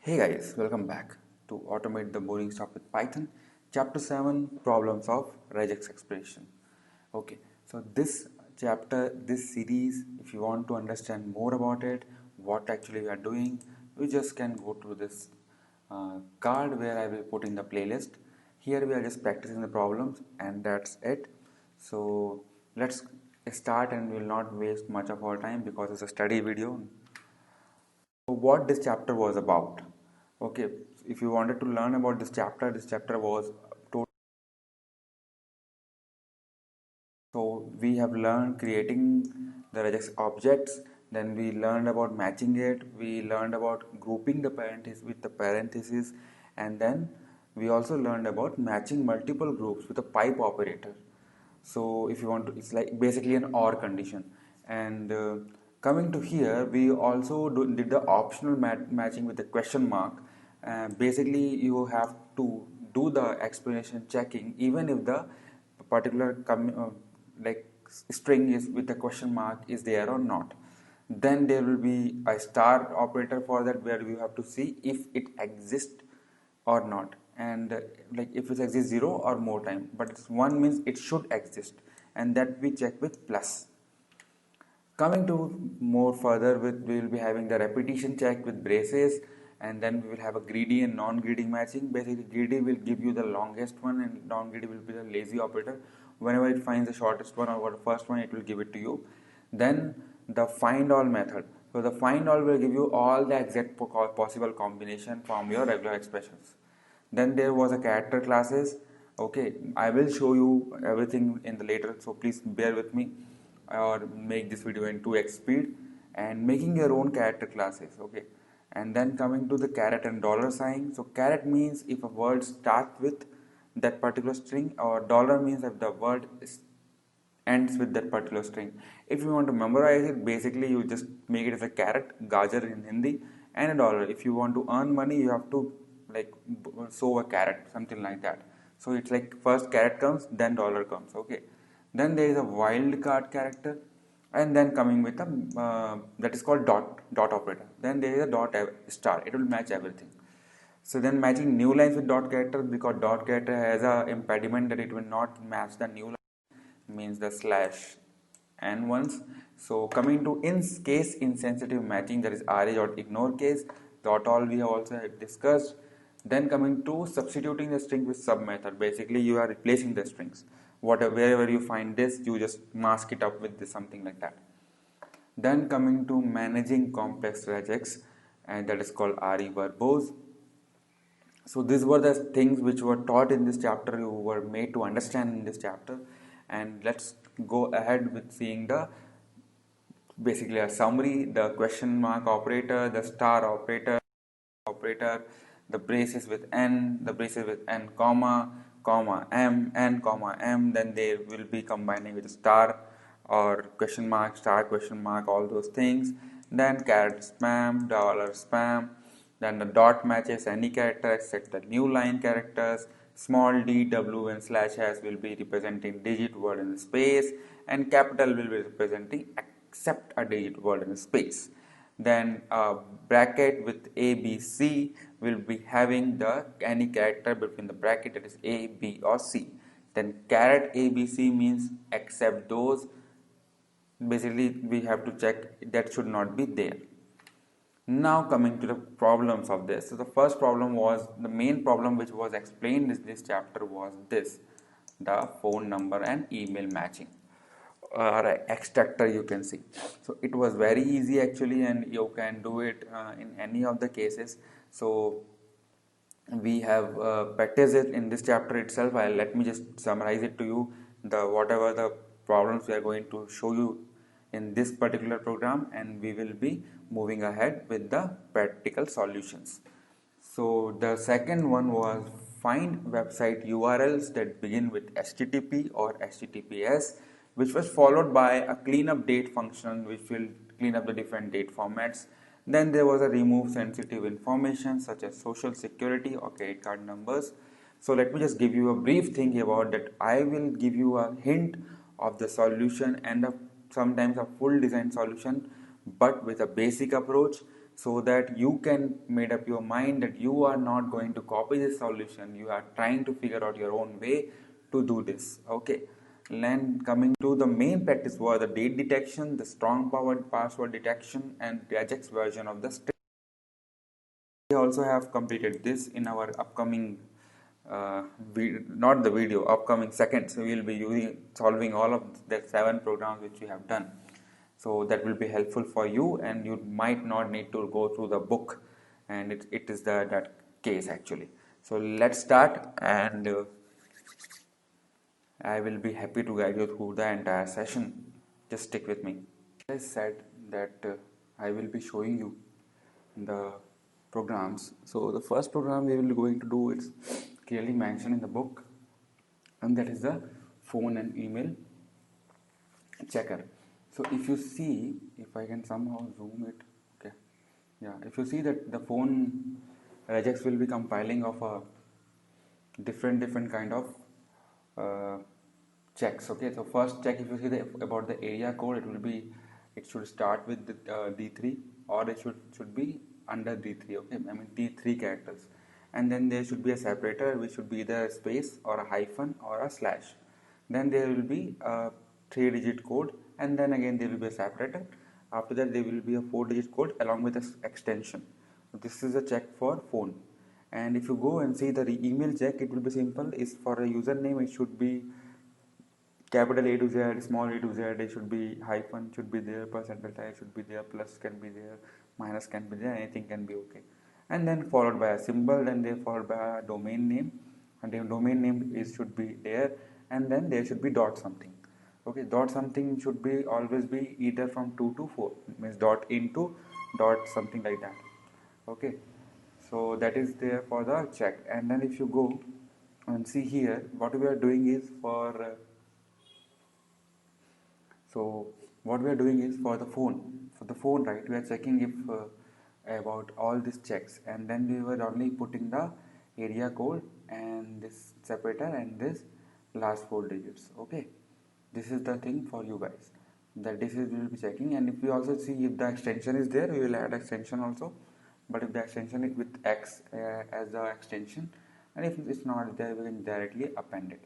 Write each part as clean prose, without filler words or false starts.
Hey guys, welcome back to Automate the Boring Stuff with Python, Chapter 7 Problems of Regex Expression. Okay, so this chapter, this series, if you want to understand more about it, what actually we are doing, we just can go to this card where I will put in the playlist. Here we are just practicing the problems, and that's it. So let's start, and we will not waste much of our time because it's a study video. So what this chapter was about. Okay, if you wanted to learn about this chapter was total. So we have learned creating the regex objects, then we learned about matching it, we learned about grouping the parentheses with the parentheses, and then we also learned about matching multiple groups with a pipe operator. So if you want to, it's like basically an OR condition. And coming to here, we also did the optional matching with the question mark. Basically you have to do the explanation checking even if the particular like string is with a question mark is there or not. Then there will be a star operator for that, where you have to see if it exists or not, and like if it exists 0 or more time, but 1 means it should exist, and that we check with plus. Coming to more further with, we will be having the repetition check with braces, and then we will have a greedy and non-greedy matching. Basically greedy will give you the longest one and non-greedy will be the lazy operator. Whenever it finds the shortest one or the first one, it will give it to you. Then the find all method. So the find all will give you all the exact possible combination from your regular expressions. Then there was a character classes. Okay, I will show you everything in the later, so please bear with me or make this video in 2x speed, and making your own character classes. Okay, and then coming to the caret and dollar sign. So caret means if a word starts with that particular string, or dollar means if the word ends with that particular string. If you want to memorize it, basically you just make it as a caret, gajar in Hindi, and a dollar. If you want to earn money, you have to like sow a carrot, something like that. So it's like first caret comes, then dollar comes. Okay, then there is a wildcard character, and then coming with a that is called dot operator. Then there is a dot star, it will match everything. So then matching new lines with dot character, because dot character has a impediment that it will not match the new line, means the slash and ones. So coming to in case insensitive matching, that is array dot ignore case, dot all we have also discussed. Then coming to substituting the string with sub method, basically you are replacing the strings. Whatever, wherever you find this, you just mask it up with this, something like that. Then coming to managing complex regex, and that is called RE verbose. So these were the things which were taught in this chapter, you were made to understand in this chapter. And let's go ahead with seeing the basically a summary: the question mark operator, the star operator, the braces with n, the braces with n comma m, n comma m. Then they will be combining with star or question mark, star question mark, all those things. Then caret spam, dollar spam. Then the dot matches any character except the new line characters. Small d, w, and slash s will be representing digit, word, and space, and capital will be representing except a digit, word, and space. Then a bracket with a, b, c will be having the any character between the bracket, that is a, b, or c. Then caret a, b, c means except those. Basically we have to check that should not be there. Now coming to the problems of this. So the first problem was, the main problem which was explained in this chapter was this: the phone number and email matching, or extractor, you can see. So it was very easy actually, and you can do it in any of the cases. So we have practiced it in this chapter itself. Let me just summarize it to you, the whatever the problems we are going to show you in this particular program, and we will be moving ahead with the practical solutions. So the second one was find website URLs that begin with HTTP or HTTPS, which was followed by a cleanup date function which will clean up the different date formats. Then there was a remove sensitive information such as social security or credit card numbers. So let me just give you a brief thing about that. I will give you a hint of the solution and sometimes a full design solution, but with a basic approach. so that you can made up your mind that you are not going to copy this solution, you are trying to figure out your own way to do this. Okay, then coming to the main practice was the date detection, the strong powered password detection, and regex version of the string. We also have completed this in our upcoming not the video, upcoming seconds. We will be solving all of the 7 programs which we have done, so that will be helpful for you, and you might not need to go through the book, and it is that case actually. So let's start, and I will be happy to guide you through the entire session. Just stick with me. I said that I will be showing you the programs. So the first program we will be going to do is clearly mentioned in the book, and that is the phone and email checker. So if you see, if I can somehow zoom it, okay, yeah, if you see that the phone regex will be compiling of a different kind of uh, checks. Okay, so first check, if you see about the area code, it should start with the, D3, or it should be under D3. Okay, I mean D3 characters, and then there should be a separator which should be either a space or a hyphen or a slash. Then there will be a 3-digit code, and then again there will be a separator. After that there will be a 4-digit code along with an extension. So this is a check for phone. And if you go and see the email check, it will be simple. Is for a username, it should be capital A to Z, small a to Z, it should be hyphen should be there, percentile type should be there, plus can be there, minus can be there, anything can be okay. And then followed by a symbol, then they followed by a domain name, and the domain name should be there, and then there should be dot something. Okay, dot something should be always be either from 2 to 4, means dot into dot something like that. Okay, so that is there for the check. And then if you go and see here, what we are doing is so what we are doing is for the phone, right, we are checking if about all these checks, and then we were only putting the area code and this separator and this last 4 digits. Okay, this is the thing for you guys, that this is we will be checking. And if we also see if the extension is there, we will add extension also. But if the extension is with X as the extension, and if it's not there, we can directly append it.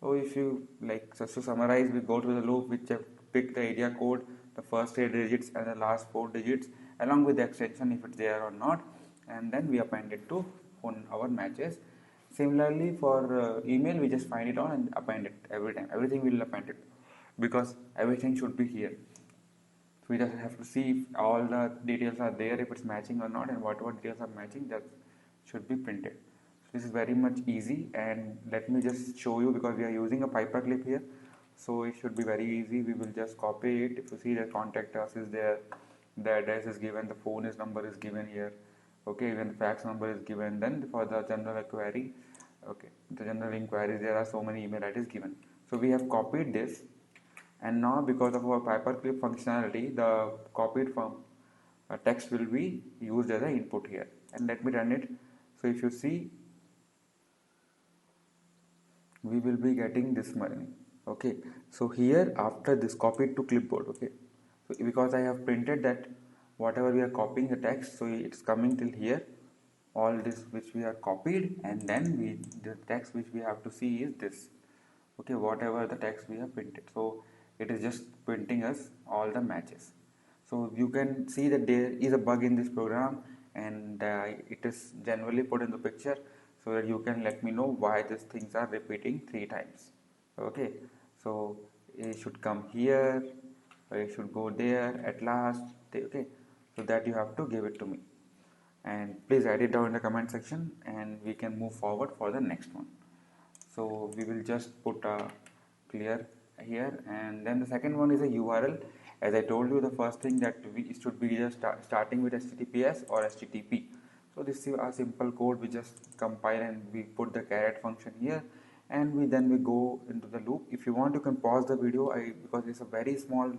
So if you like, just to summarize, we go to the loop, we pick the area code, the first 8 digits and the last 4 digits along with the extension if it's there or not, and then we append it to on our matches. Similarly for email, we just find it on and append it every time. Everything will append it because everything should be here. So we just have to see if all the details are there, if it's matching or not, and whatever details are matching, that should be printed. So this is very much easy, and let me just show you, because we are using a paperclip here, so it should be very easy. We will just copy it. If you see, the contact us is there, the address is given, the phone number is given here. Okay, even the fax number is given. Then for the general query, okay, the general inquiries, there are so many email IDs given. So we have copied this, and now because of our paperclip functionality, the copied from text will be used as an input here. And let me run it. So if you see, we will be getting this money. Okay, so here after this, copied to clipboard. Okay, so because I have printed that whatever we are copying the text, so it's coming till here, all this which we are copied, and then the text which we have to see is this. Okay, whatever the text we have printed, so it is just printing us all the matches. So you can see that there is a bug in this program, and it is generally put in the picture so that you can let me know why these things are repeating 3 times. Okay, so it should come here, or it should go there at last. Okay, so that you have to give it to me, and please write it down in the comment section, and we can move forward for the next one. So we will just put a clear here, and then the second one is a URL. As I told you, the first thing that we should be either starting with HTTPS or HTTP. So this is a simple code. We just compile and we put the caret function here, and we go into the loop. If you want, you can pause the video, because it's a very small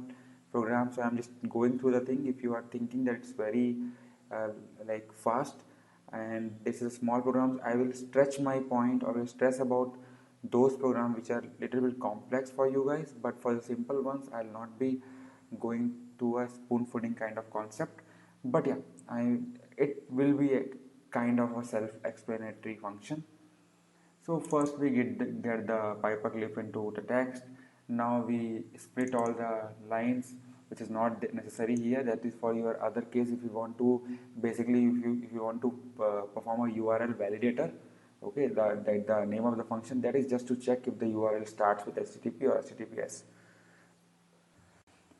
program, so I'm just going through the thing. If you are thinking that it's very like fast and this is a small program, I will stretch my point, or will stress about those programs which are little bit complex for you guys. But for the simple ones, I'll not be going to a spoon feeding kind of concept. But yeah, it will be a kind of a self-explanatory function. So first we get the paperclip into the text. Now we split all the lines, which is not necessary here. That is for your other case if you want to, basically if you want to perform a URL validator. Okay, the name of the function, that is just to check if the URL starts with HTTP or HTTPS.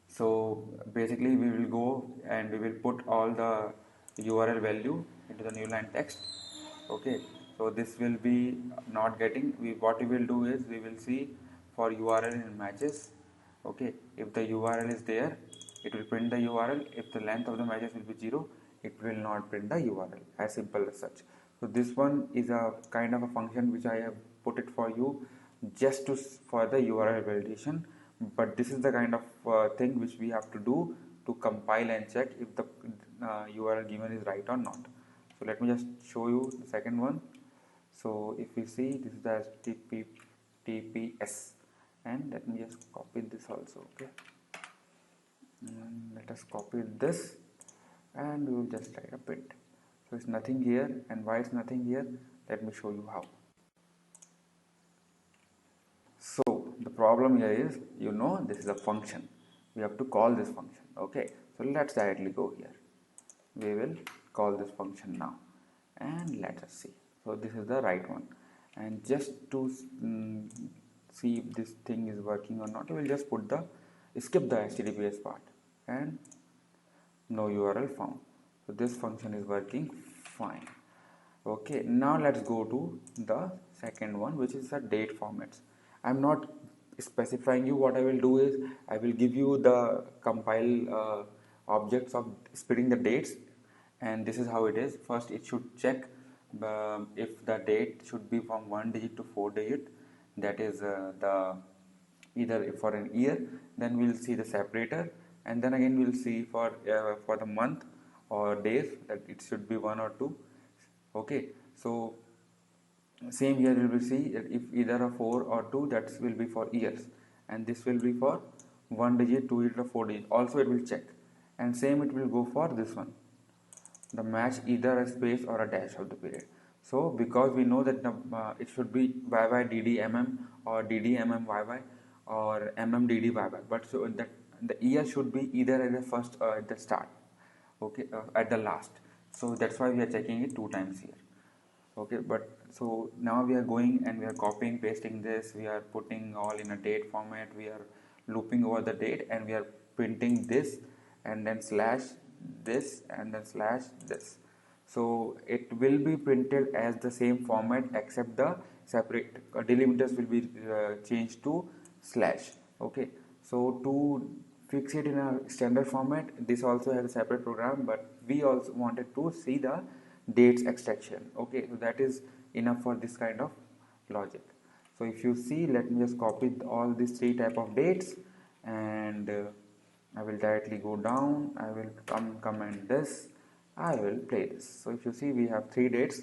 So basically we will go and we will put all the URL value into the new line text. Okay, so this will be not getting, what we will do is we will see for URL in matches. Okay, if the URL is there, it will print the URL. If the length of the matches will be 0, it will not print the URL, as simple as such. So this one is a kind of a function which I have put it for you just to for the URL validation, but this is the kind of thing which we have to do to compile and check if the URL given is right or not. So let me just show you the second one. So if you see, this is the HTTPS, and let me just copy this also. Okay, and let us copy this and we will just write a print. So it's nothing here, and why it's nothing here, let me show you how. So the problem here is, this is a function, we have to call this function. Okay, so let's directly go here. We will call this function now, and let us see. So this is the right one, and just to see if this thing is working or not, we will just skip the HTTPS part and no URL found. So this function is working fine. Okay, now let's go to the second one, which is the date formats. I'm not specifying you. What I will do is I will give you the compile objects of splitting the dates, and this is how it is. First it should check if the date should be from 1 digit to 4 digit, that is the either for an year. Then we'll see the separator, and then again we'll see for the month or days, that it should be 1 or 2. Okay, so same here we will see that if either a 4 or 2, that will be for years, and this will be for 1 digit, 2 digit or 4 digit, also it will check. And same it will go for this one, the match either a space or a dash of the period. So because we know that it should be YYDDMM or DDMMYY or MMDDYY, but so that the year should be either at the first or at the start, okay, at the last. So that's why we are checking it 2 times here. Okay, but so now we are going and we are copying pasting this, we are putting all in a date format, we are looping over the date, and we are printing this, and then slash this, and then slash this. So it will be printed as the same format, except the separate delimiters will be changed to slash. Okay, so to fix it in a standard format, this also has a separate program, but we also wanted to see the dates extraction. Okay, so that is enough for this kind of logic. So if you see, let me just copy all these 3 type of dates, and I will directly go down, I will comment this, I will play this. So if you see, we have 3 dates.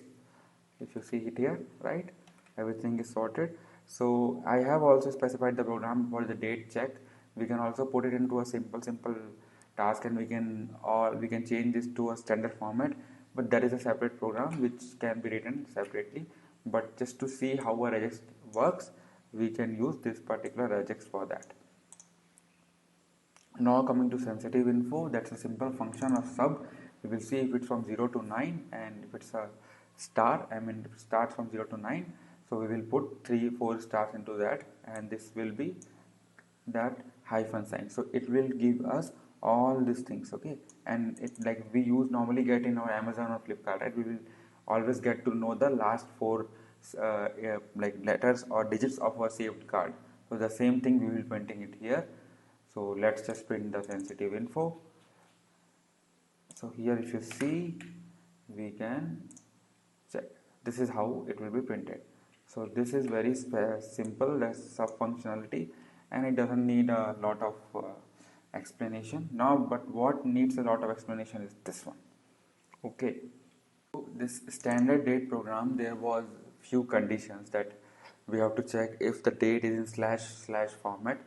If you see it here, right, everything is sorted. So I have also specified the program for the date check. We can also put it into a simple task, and we can change this to a standard format, but that is a separate program which can be written separately. But just to see how a regex works, we can use this particular regex for that. Now coming to sensitive info, that's a simple function of sub. We will see if it's from 0 to 9, and if it's a star, I mean it starts from 0 to 9, so we will put 3-4 stars into that, and this will be that hyphen sign. So it will give us all these things. Okay, and it, like we normally get in our Amazon or Flipkart, right, we will always get to know the last 4 like letters or digits of our saved card. So the same thing we will be printing it here. So let's just print the sensitive info. So here if you see, we can check, this is how it will be printed. So this is very simple, that's sub functionality, and it doesn't need a lot of explanation now. But what needs a lot of explanation is this one. Okay, so this standard date program, there was few conditions that we have to check. If the date is in // format,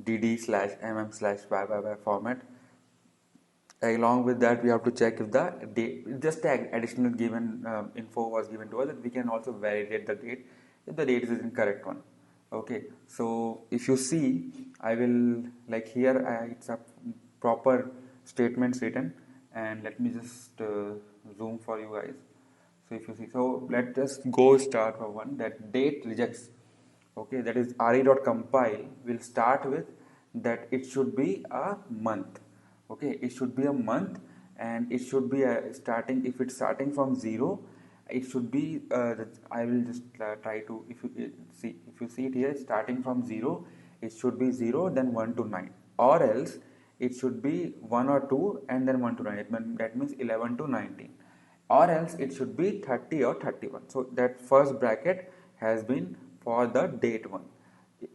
dd/mm/yyyy format, Along with that, we have to check if the date, just the additional given info was given to us, that we can also validate the date if the date is the correct one. Okay, so if you see, I will, like here, it's a proper statements written, and let me just zoom for you guys. So if you see, so let's just go start for one, that date rejects. Okay, that is re.compile will start with that it should be a month. Okay, it should be a month, and it should be starting, if it's starting from 0, it should be I will just try to, if you see, if you see it here, starting from 0, it should be 0 then 1 to 9, or else it should be 1 or 2 and then 1 to 9. That means 11 to 19, or else it should be 30 or 31. So that first bracket has been for the date one.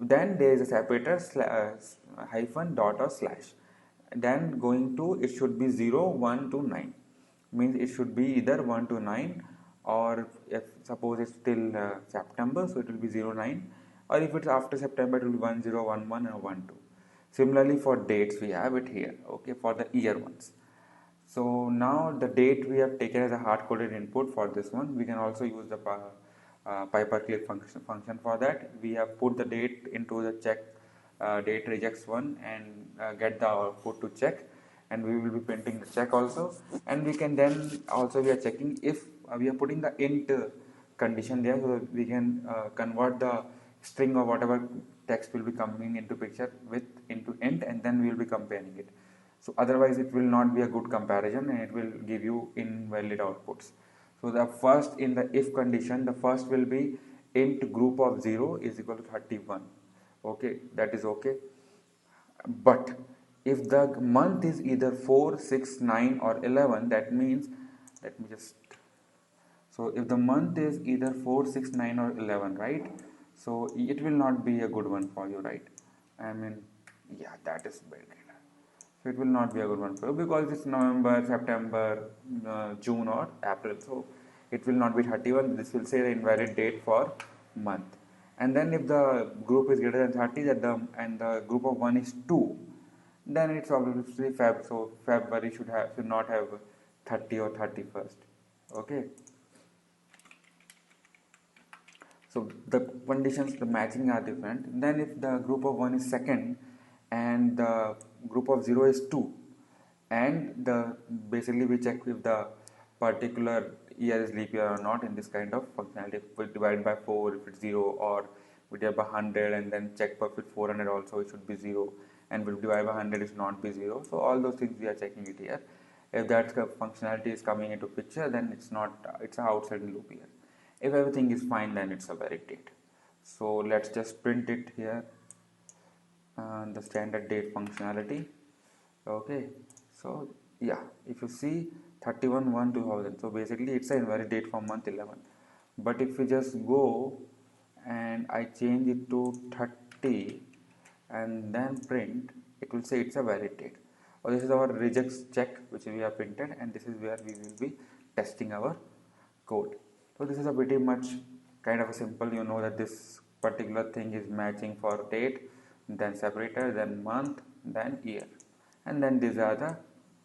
Then there is a separator hyphen dot or slash. Then going to, it should be 0 1 to 9, means it should be either 1 to 9, or if suppose it's till September, so it will be 0 9, or if it's after September, it will be 1 0 1 1 or 1 2. Similarly for dates, we have it here, okay, for the year ones. So now the date we have taken as a hard-coded input for this one. We can also use the pay-per-click function for that. We have put the date into the check date rejects one, and get the output to check, and we will be printing the check also. And we can then also, we are checking if we are putting the int condition there, so we can convert the string or whatever text will be coming into picture with into int, and then we will be comparing it. So otherwise it will not be a good comparison, and it will give you invalid outputs. So the first, in the if condition, the first will be int group of 0 is equal to 31. Okay, that is okay. But if the month is either 4, 6, 9 or 11, that means, let me just, so if the month is either 4, 6, 9 or 11, right? So it will not be a good one for you, right? I mean, yeah, that is bad. So it will not be a good one for you, because it's November, September, June or April. So it will not be 31. This will say the invalid date for month. And then if the group is greater than 30, and the group of 1 is 2, then it's obviously Feb. So February should not have 30 or 31st. Okay. So the conditions, the matching are different. Then if the group of 1 is second, and the group of 0 is 2, and the basically we check if the particular year is leap year or not in this kind of functionality. If we divide by 4, if it's 0, or we divide by 100 and then check for 400 also, it should be 0, and we divide by 100, it should not be 0. So all those things we are checking it here. If that functionality is coming into picture, then it's not, it's a outside loop here. If everything is fine, then it's a valid date. So let's just print it here, the standard date functionality. Okay, so yeah, if you see 31/1/2000, so basically it's an invalid date for month 11. But if we just go and I change it to 30 and then print, it will say it's a valid date. Or this is our rejects check which we have printed, and this is where we will be testing our code. So this is a pretty much kind of a simple, you know that this particular thing is matching for date, then separator, then month, then year, and then these are the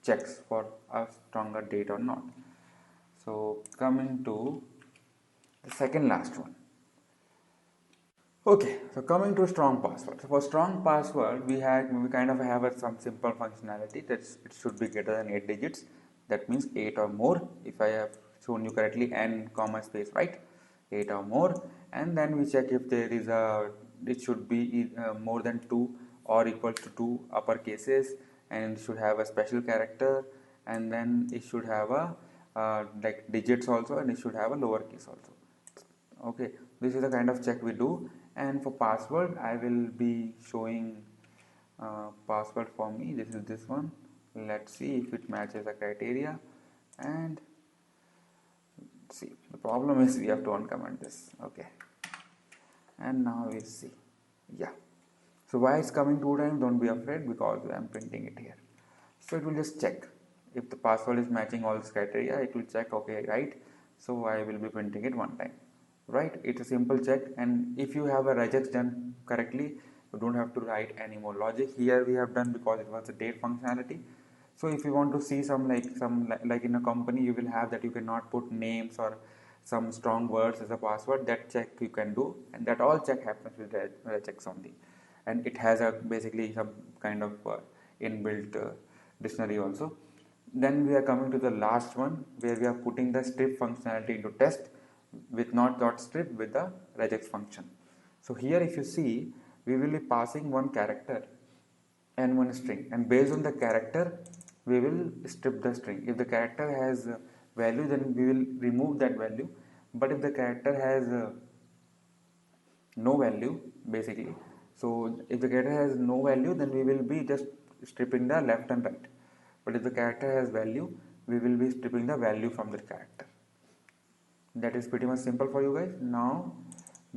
checks for a stronger date or not. So coming to the second last one. Okay, so coming to strong password. So for strong password, we kind of have some simple functionality that it should be greater than 8 digits. That means 8 or more. If I have shown you correctly, n comma space, right? 8 or more, and then we check if there is it should be more than 2 or equal to 2 upper cases, and it should have a special character, and then it should have a like digits also, and it should have a lowercase also. Okay, this is the kind of check we do. And for password, I will be showing password for me. This is this one. Let's see if it matches the criteria. And see, the problem is we have to uncomment this. Okay, and now we see. Yeah, so why it's coming 2 times, don't be afraid, because I'm printing it here. So it will just check if the password is matching all this criteria. It will check, okay, right? So I will be printing it 1 time. Right, it's a simple check, and if you have a regex done correctly, you don't have to write any more logic. Here we have done because it was a date functionality, So if you want to see like in a company, you will have that you cannot put names or some strong words as a password. That check you can do, and that all check happens with regex only, and it has a basically some kind of inbuilt dictionary also. Then we are coming to the last one where we are putting the strip functionality into test with not dot strip with the regex function. So here if you see, we will be passing one character and one string, and based on the character we will strip the string. If the character has value, then we will remove that value, but if the character has no value basically, so if the character has no value, then we will be just stripping the left and right, but if the character has value, we will be stripping the value from the character. That is pretty much simple for you guys. Now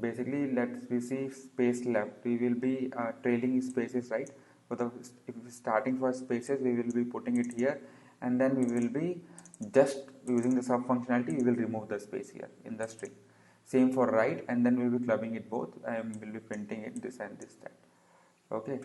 basically let's we see space left, we will be trailing spaces, right? For the if starting for spaces, we will be putting it here, and then we will be just using the sub functionality, we will remove the space here in the string. Same for right, and then we will be clubbing it both, and will be printing it this and this that. Okay,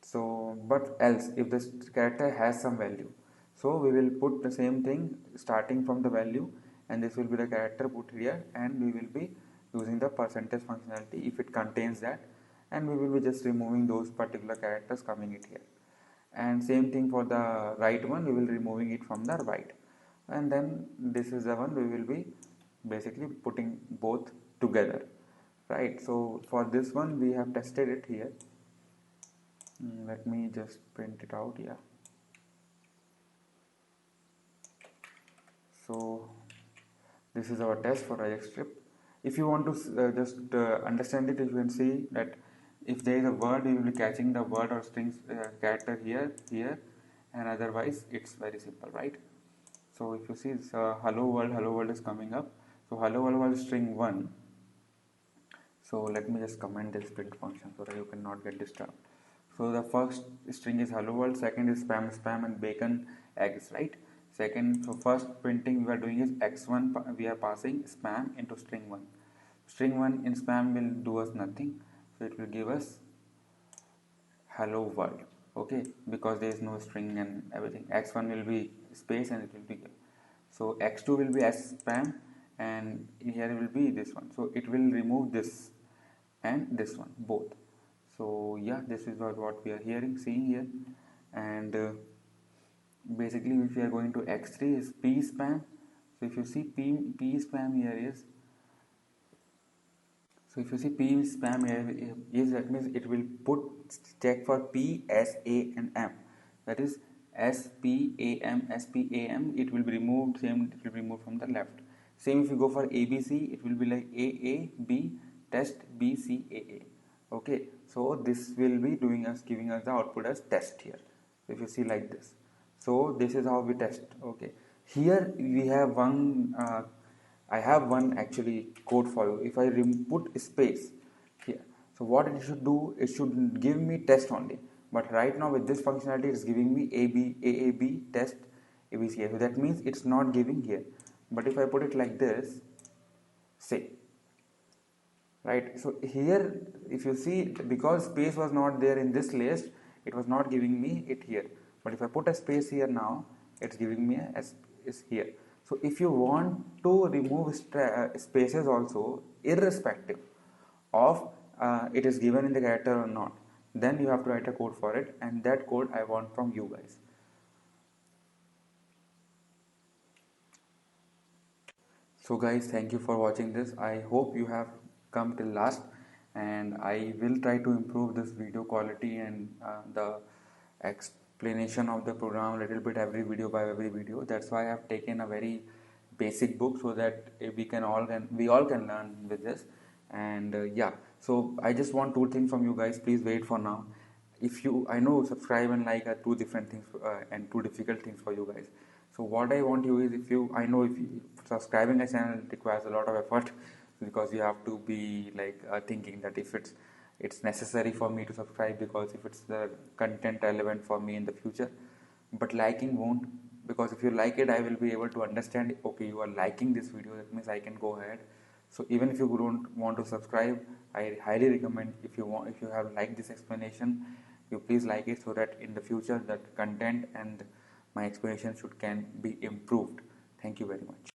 so but else if the character has some value, so we will put the same thing starting from the value, and this will be the character put here, and we will be using the percentage functionality if it contains that, and we will be just removing those particular characters coming it here. And same thing for the right one, we will removing it from the right, and then this is the one we will be basically putting both together, right? So for this one we have tested it here. Let me just print it out. Yeah, so this is our test for regex strip. If you want to just understand it, you can see that if there is a word, we will be catching the word or strings character here, and otherwise it's very simple, right? So if you see this, hello world is coming up. So hello world is string 1. So let me just comment this print function so that you cannot get disturbed. So the first string is hello world, second is spam and bacon eggs, right? Second, so first printing we are doing is x1, we are passing spam into string 1. String 1 in spam will do us nothing, so it will give us hello world, okay, because there is no string and everything. X1 will be space and it will be here. So x2 will be as spam, and here will be this one, so it will remove this and this one both. So yeah, this is what we are seeing here. And basically if we are going to x3 is p spam. So if you see p spam here is, so if you see p spam here is, that means it will put check for p, s, a and m, that is s, p, a, m, s, p, a, m, it will be removed, same it will be removed from the left. Same if you go for abc, it will be like a, a, b, test, b, c, a, a. Okay, so this will be giving us the output as test here. So if you see like this, so this is how we test. Okay, here we have one I have one actually code for you. If I put space here, so what it should do, it should give me test only, but right now with this functionality it's giving me AAB test ABC. So that means it's not giving here. But if I put it like this, say, right, so here if you see, because space was not there in this list, it was not giving me it here, but if I put a space here, now it's giving me a is here. So if you want to remove spaces also, irrespective of it is given in the character or not, then you have to write a code for it, and that code I want from you guys. So guys, thank you for watching this. I hope you have come till last, and I will try to improve this video quality and the explanation of the program a little bit every video by every video. That's why I have taken a very basic book, so that we all can learn with this. And yeah, so I just want two things from you guys. Please wait for now. If you, I know subscribe and like are two different things and two difficult things for you guys. So what I want you is, if you, I know if you, subscribing a channel requires a lot of effort, because you have to be like thinking that if it's necessary for me to subscribe, because if it's the content relevant for me in the future. But liking won't, because if you like it, I will be able to understand, okay, you are liking this video, that means I can go ahead. So even if you don't want to subscribe, I highly recommend, if you have liked this explanation, you please like it, so that in the future that content and my explanation should can be improved. Thank you very much.